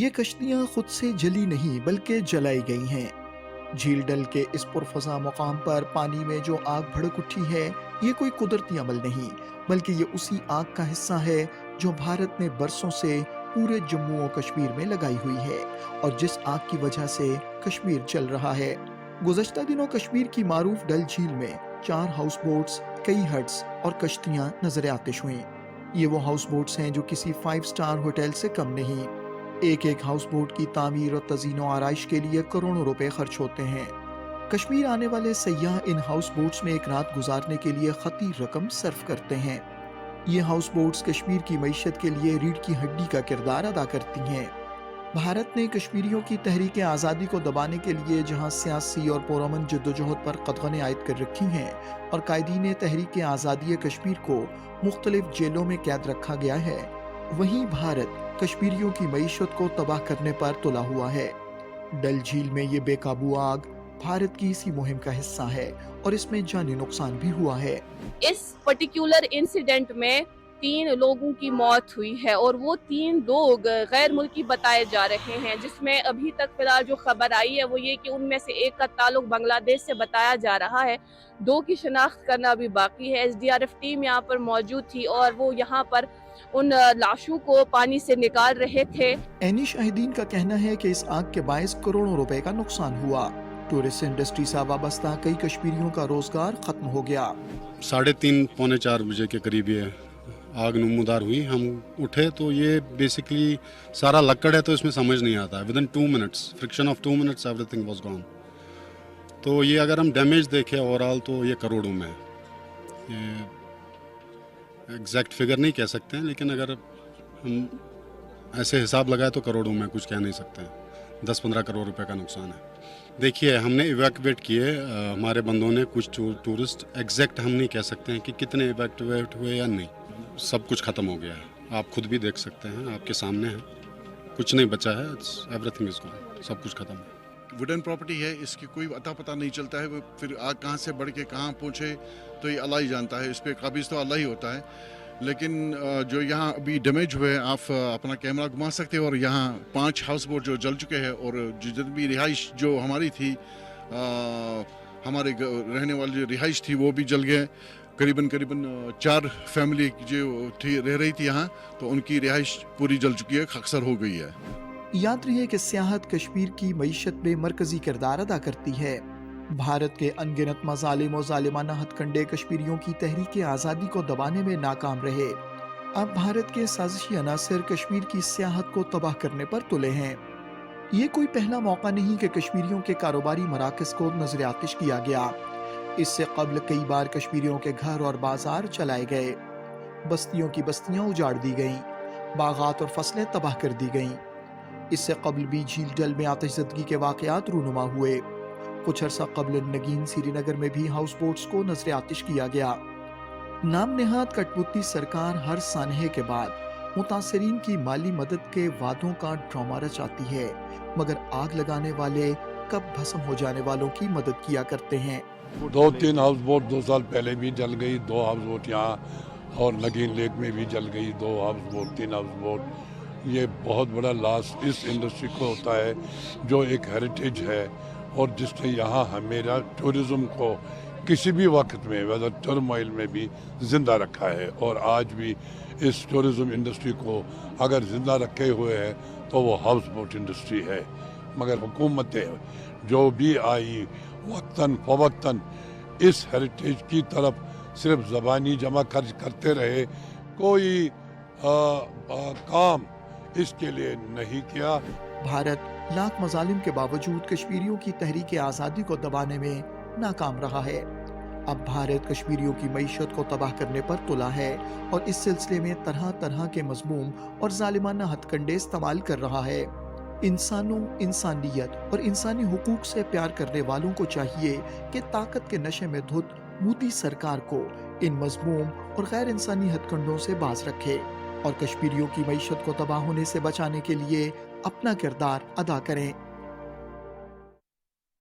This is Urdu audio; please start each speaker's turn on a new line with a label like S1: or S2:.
S1: یہ کشتیاں خود سے جلی نہیں بلکہ جلائی گئی ہیں۔ جھیل ڈل کے اس پرفضا مقام پر پانی میں جو آگ بھڑک اٹھی ہے، یہ کوئی قدرتی عمل نہیں بلکہ یہ اسی آگ کا حصہ ہے جو بھارت نے برسوں سے پورے جموں و کشمیر میں لگائی ہوئی ہے اور جس آگ کی وجہ سے کشمیر جل رہا ہے۔ گزشتہ دنوں کشمیر کی معروف ڈل جھیل میں 4 ہاؤس بوٹس، کئی ہٹس اور کشتیاں نظر آتش ہوئیں۔ یہ وہ ہاؤس بوٹس ہیں جو کسی 5 سٹار ہوٹل سے کم نہیں۔ ایک ہاؤس بوٹ کی تعمیر اور تزئین و آرائش کے لیے کروڑوں روپے خرچ ہوتے ہیں۔ کشمیر آنے والے سیاح ان ہاؤس بوٹس میں ایک رات گزارنے کے لیے خطیر رقم صرف کرتے ہیں۔ یہ ہاؤس بوٹس کشمیر کی معیشت کے لیے ریڑھ کی ہڈی کا کردار ادا کرتی ہیں۔ بھارت نے کشمیریوں کی تحریک آزادی کو دبانے کے لیے جہاں سیاسی اور پرامن جدوجہد پر قدغنیں عائد کر رکھی ہیں اور قائدین تحریک آزادی کشمیر کو مختلف جیلوں میں قید رکھا گیا ہے، وہیں بھارت کشمیریوں کی معیشت کو تباہ کرنے پر تلا ہوا ہے۔ ڈل جھیل میں یہ بے قابو آگ بھارت کی اسی مہم کا حصہ ہے اور اس میں جانی نقصان بھی ہوا ہے۔
S2: اس پرٹیکولر انسیڈنٹ میں 3 لوگوں کی موت ہوئی ہے اور وہ 3 لوگ غیر ملکی بتائے جا رہے ہیں، جس میں ابھی تک فی الحال جو خبر آئی ہے وہ یہ کہ ان میں سے ایک کا تعلق بنگلہ دیش سے بتایا جا رہا ہے، 2 کی شناخت کرنا بھی باقی ہے۔ SDRF ٹیم یہاں پر موجود تھی اور وہ یہاں پر ان لاشوں کو پانی سے نکال رہے تھے۔
S1: عینی شاہدین کا کہنا ہے کہ اس آگ کے باعث کروڑوں روپے کا نقصان ہوا۔ ٹورسٹ انڈسٹری سے وابستہ کئی کشمیریوں کا روزگار ختم ہو گیا۔
S3: 3:30 پونے 4 بجے کے قریب یہ آگ نمودار ہوئی۔ ہم اٹھے تو یہ بیسکلی سارا لکڑ ہے تو اس میں سمجھ نہیں آتا ہے۔ Within 2 minutes, fraction of 2 minutes everything was gone. تو یہ اگر ہم ڈیمیج دیکھیں اوور آل تو یہ کروڑوں میں ہے۔ یہ ایگزیکٹ فگر نہیں کہہ سکتے ہیں، لیکن اگر ہم ایسے حساب لگائے تو کروڑوں میں کچھ کہہ نہیں سکتے ہیں۔ 10-15 کروڑ روپے کا نقصان ہے۔ دیکھیے ہم نے ایویکویٹ کیے، ہمارے بندوں نے کچھ ٹورسٹ، ایگزیکٹ ہم نہیں کہہ سکتے ہیں کہ کتنے ایویکویٹ ہوئے یا نہیں۔ سب کچھ ختم ہو گیا ہے، آپ خود بھی دیکھ سکتے ہیں، آپ کے سامنے ہے، کچھ نہیں بچا ہے، ایوری تھنگ از گون، سب کچھ ختم ہے۔
S4: ووڈن پراپرٹی ہے، اس کی کوئی اتا پتہ نہیں چلتا ہے، وہ پھر آگ کہاں سے بڑھ کے کہاں پہنچے تو یہ اللہ ہی جانتا ہے، اس پہ قابض تو اللہ ہی ہوتا ہے۔ لیکن جو یہاں ابھی ڈیمیج ہوئے، آپ اپنا کیمرہ گھما سکتے ہیں اور یہاں 5 ہاؤس بوٹ جو جل چکے ہیں اور جتنی بھی رہائش جو ہماری تھی، ہمارے رہنے والی جو رہائش تھی وہ بھی جل گئے۔ قریباً 4 فیملی جو تھی رہ رہی تھی یہاں، تو ان کی رہائش پوری جل چکی ہے، خاکسار ہو گئی ہے۔
S1: یاد رہے کہ سیاحت کشمیر کی معیشت میں مرکزی کردار ادا کرتی ہے۔ بھارت کے ان گنت مظالم و ظالمانہ ہتھ کنڈے کشمیریوں کی تحریک آزادی کو دبانے میں ناکام رہے۔ اب بھارت کے سازشی عناصر کشمیر کی سیاحت کو تباہ کرنے پر تلے ہیں۔ یہ کوئی پہلا موقع نہیں کہ کشمیریوں کے کاروباری مراکز کو نظر آتش کیا گیا۔ اس سے قبل کئی بار کشمیریوں کے گھر اور بازار چلائے گئے، بستیوں کی بستیاں اجاڑ دی گئیں، باغات اور فصلیں تباہ کر دی گئیں۔ اس سے قبل بھی جھیل ڈل میں آتش زدگی کے واقعات رونما ہوئے۔ کچھ عرصہ قبل نگین سری نگر میں بھی ہاؤس بوٹس کو نظر آتش کیا گیا۔ نام نہاد کٹپوتی سرکار ہر سانحے کے بعد متاثرین کی مالی مدد کے وعدوں کا ڈرامہ رچاتی ہے، مگر آگ لگانے والے کب بھسم ہو جانے والوں کی مدد کیا کرتے ہیں۔
S5: 2-3 ہاؤس بوٹ 2 سال پہلے بھی جل گئی، 2 ہاؤس بوٹ یہاں اور نگین لیک میں بھی جل گئی، 2 ہاؤس بوٹ 3 ہاؤس بوٹ۔ یہ بہت بڑا لاس اس انڈسٹری کو ہوتا ہے جو ایک ہیریٹیج ہے اور جس نے یہاں ہمیرا ٹورزم کو کسی بھی وقت میں ویدر ٹرمائل میں بھی زندہ رکھا ہے، اور آج بھی اس ٹورزم انڈسٹری کو اگر زندہ رکھے ہوئے ہیں تو وہ ہاؤس بوٹ انڈسٹری ہے۔ مگر حکومتیں جو بھی آئی وقتاً فوقتاً اس ہیریٹیج کی طرف صرف زبانی جمع کرتے رہے، کوئی کام اس کے لیے نہیں کیا۔
S1: بھارت لاکھ مظالم کے باوجود کشمیریوں کی تحریک آزادی کو دبانے میں ناکام رہا ہے۔ اب بھارت کشمیریوں کی معیشت کو تباہ کرنے پر تلا ہے اور اس سلسلے میں طرح طرح کے مذموم اور ظالمانہ ہتھ کنڈے استعمال کر رہا ہے۔ انسانوں، انسانیت اور انسانی حقوق سے پیار کرنے والوں کو چاہیے کہ طاقت کے نشے میں دھت مودی سرکار کو ان مذموم اور غیر انسانی ہتھ کنڈوں سے باز رکھے اور کشمیریوں کی معیشت کو تباہ ہونے سے بچانے کے لیے اپنا کردار ادا کریں۔